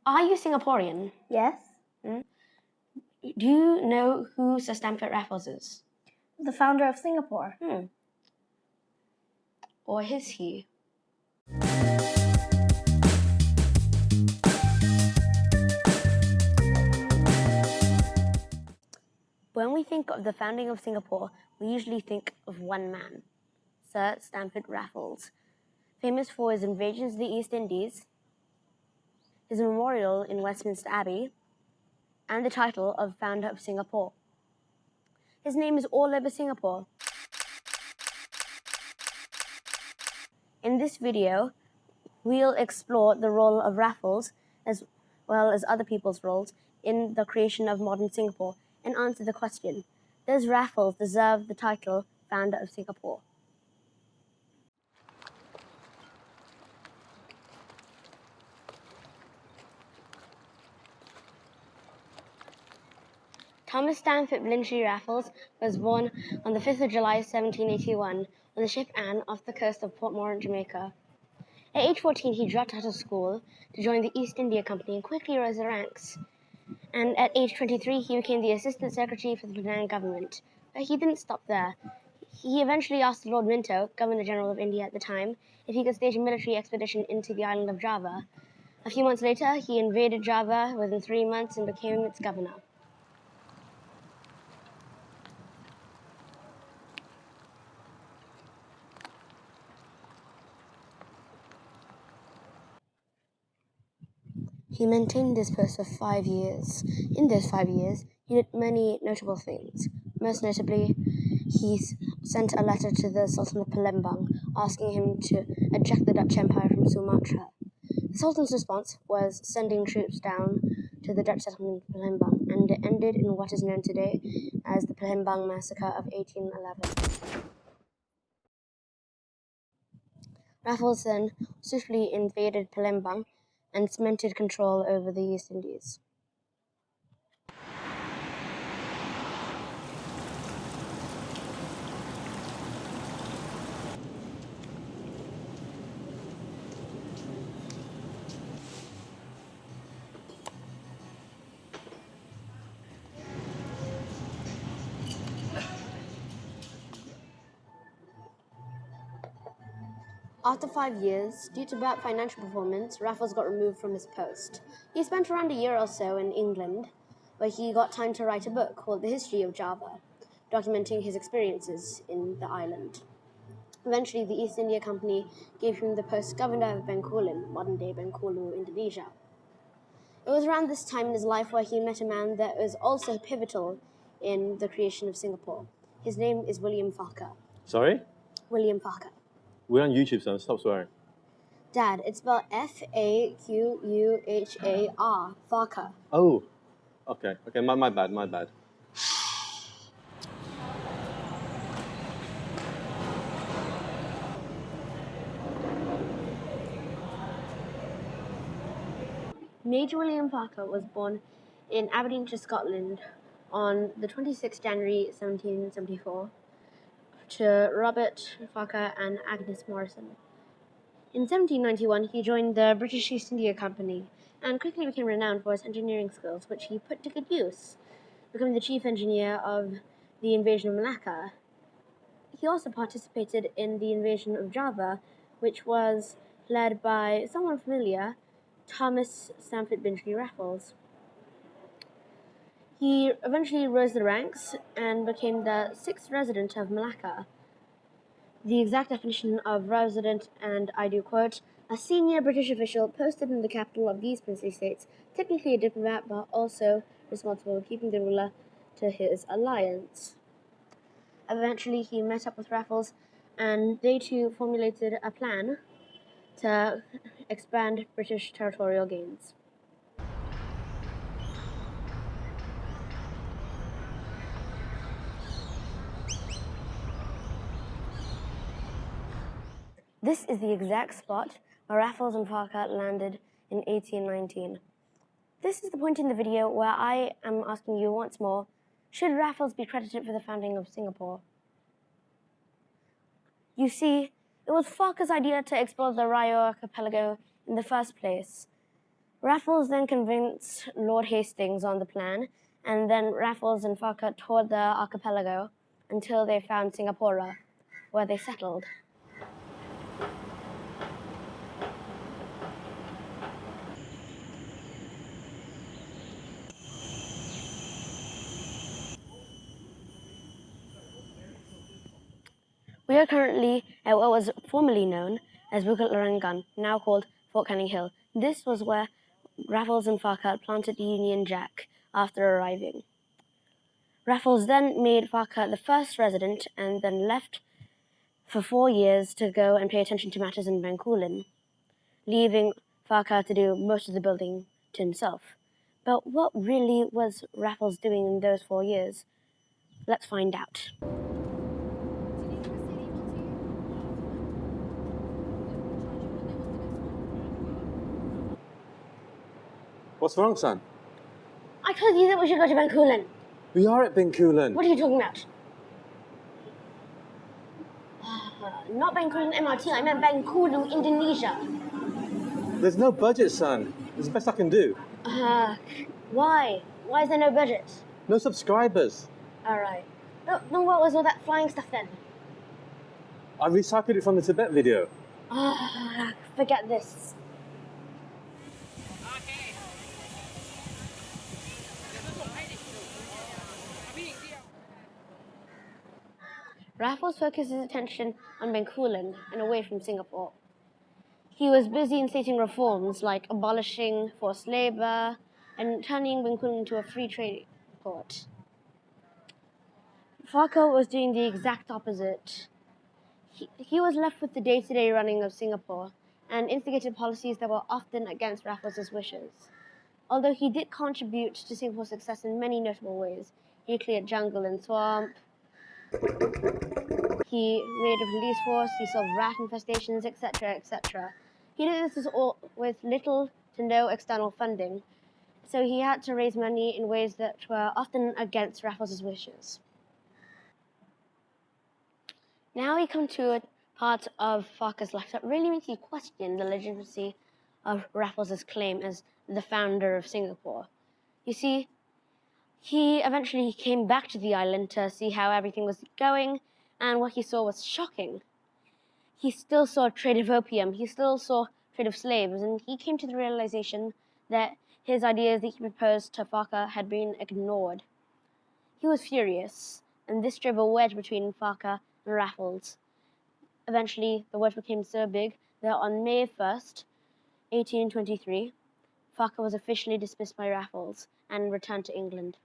Are you Singaporean? Yes. Do you know who Sir Stamford Raffles is? The founder of Singapore. Or is he? When we think of the founding of Singapore, we usually think of one man, Sir Stamford Raffles, famous for his invasions of the East Indies, his memorial in Westminster Abbey, and the title of founder of Singapore. His name is all over Singapore. In this video, we'll explore the role of Raffles, as well as other people's roles, in the creation of modern Singapore, and answer the question, does Raffles deserve the title founder of Singapore? Thomas Stamford Blintrey Raffles was born on the 5th of July 1781 on the ship Anne off the coast of Portmore, Jamaica. At age 14, he dropped out of school to join the East India Company and quickly rose the ranks. And at age 23, he became the Assistant Secretary for the Penang government. But he didn't stop there. He eventually asked Lord Minto, Governor-General of India at the time, if he could stage a military expedition into the island of Java. A few months later, he invaded Java within 3 months and became its governor. He maintained this post for 5 years. In those 5 years, he did many notable things. Most notably, he sent a letter to the Sultan of Palembang asking him to eject the Dutch Empire from Sumatra. The Sultan's response was sending troops down to the Dutch settlement of Palembang, and it ended in what is known today as the Palembang Massacre of 1811. Raffles then swiftly invaded Palembang and cemented control over the East Indies. After 5 years, due to bad financial performance, Raffles got removed from his post. He spent around a year or so in England, where he got time to write a book called The History of Java, documenting his experiences in the island. Eventually, the East India Company gave him the post Governor of Bencoolen, modern-day Bengkulu, Indonesia. It was around this time in his life where he met a man that was also pivotal in the creation of Singapore. His name is William Farquhar. Sorry? William Farquhar. We're on YouTube, son. Stop swearing. Dad, it's spelled F-A-Q-U-H-A-R, Farquhar. Oh, okay. Okay, my bad. Major William Farquhar was born in Aberdeenshire, Scotland on the 26th January 1774 to Robert Farquhar and Agnes Morrison. In 1791, he joined the British East India Company and quickly became renowned for his engineering skills, which he put to good use, becoming the chief engineer of the invasion of Malacca. He also participated in the invasion of Java, which was led by someone familiar, Thomas Stamford Blintrey Raffles. He eventually rose the ranks and became the 6th resident of Malacca. The exact definition of resident, and I do quote, a senior British official posted in the capital of these princely states, technically a diplomat, but also responsible for keeping the ruler to his alliance. Eventually, he met up with Raffles, and they two formulated a plan to expand British territorial gains. This is the exact spot where Raffles and Farquhar landed in 1819. This is the point in the video where I am asking you once more, should Raffles be credited for the founding of Singapore? You see, it was Farquhar's idea to explore the Rio archipelago in the first place, Raffles then convinced Lord Hastings on the plan, and then Raffles and Farquhar toured the archipelago until they found Singapore, where they settled. We are currently at what was formerly known as Bukit Larangan, now called Fort Canning Hill. This was where Raffles and Farquhar planted the Union Jack after arriving. Raffles then made Farquhar the first resident and then left for 4 years to go and pay attention to matters in Bencoolen, leaving Farquhar to do most of the building to himself. But what really was Raffles doing in those 4 years? Let's find out. What's wrong, son? I told you that we should go to Bencoolen. We are at Bencoolen. What are you talking about? Not Bencoolen MRT, I meant Bencoolen, Indonesia. There's no budget, son. It's the best I can do. Why? Why is there no budget? No subscribers. Alright. Then what was all that flying stuff then? I recycled it from the Tibet video. Forget this. Raffles focused his attention on Bencoolen and away from Singapore. He was busy instating reforms like abolishing forced labor and turning Bencoolen into a free trade port. Farquhar was doing the exact opposite. He was left with the day-to-day running of Singapore and instigated policies that were often against Raffles' wishes. Although he did contribute to Singapore's success in many notable ways, he cleared jungle and swamp, he made a police force, he solved rat infestations, etc., etc. He did this all with little to no external funding, so he had to raise money in ways that were often against Raffles' wishes. Now we come to a part of Farquhar's life that really makes you question the legitimacy of Raffles' claim as the founder of Singapore. You see, he eventually came back to the island to see how everything was going, and what he saw was shocking. He still saw trade of opium, he still saw trade of slaves, and he came to the realization that his ideas that he proposed to Farquhar had been ignored. He was furious, and this drove a wedge between Farquhar and Raffles. Eventually, the wedge became so big that on May 1st, 1823, Farquhar was officially dismissed by Raffles and returned to England.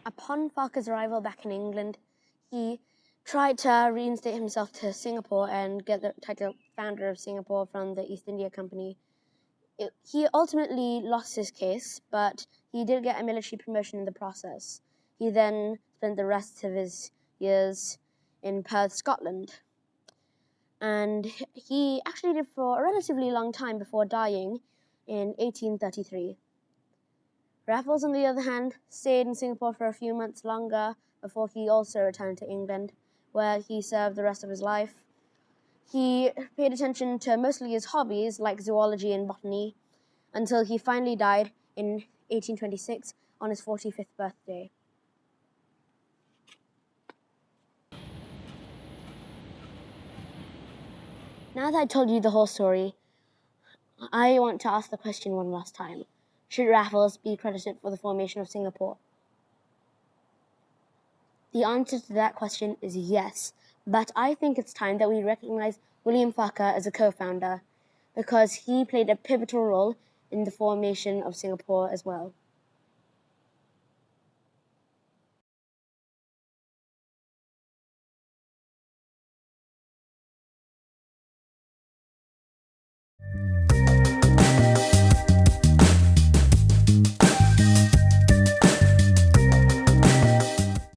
Upon Farquhar's arrival back in England, he tried to reinstate himself to Singapore and get the title founder of Singapore from the East India Company. He ultimately lost his case, but he did get a military promotion in the process. He then spent the rest of his years in Perth, Scotland. And he actually lived for a relatively long time before dying in 1833. Raffles, on the other hand, stayed in Singapore for a few months longer before he also returned to England, where he served the rest of his life. He paid attention to mostly his hobbies, like zoology and botany, until he finally died in 1826 on his 45th birthday. Now that I told you the whole story, I want to ask the question one last time. Should Raffles be credited for the formation of Singapore? The answer to that question is yes, but I think it's time that we recognize William Farquhar as a co-founder, because he played a pivotal role in the formation of Singapore as well.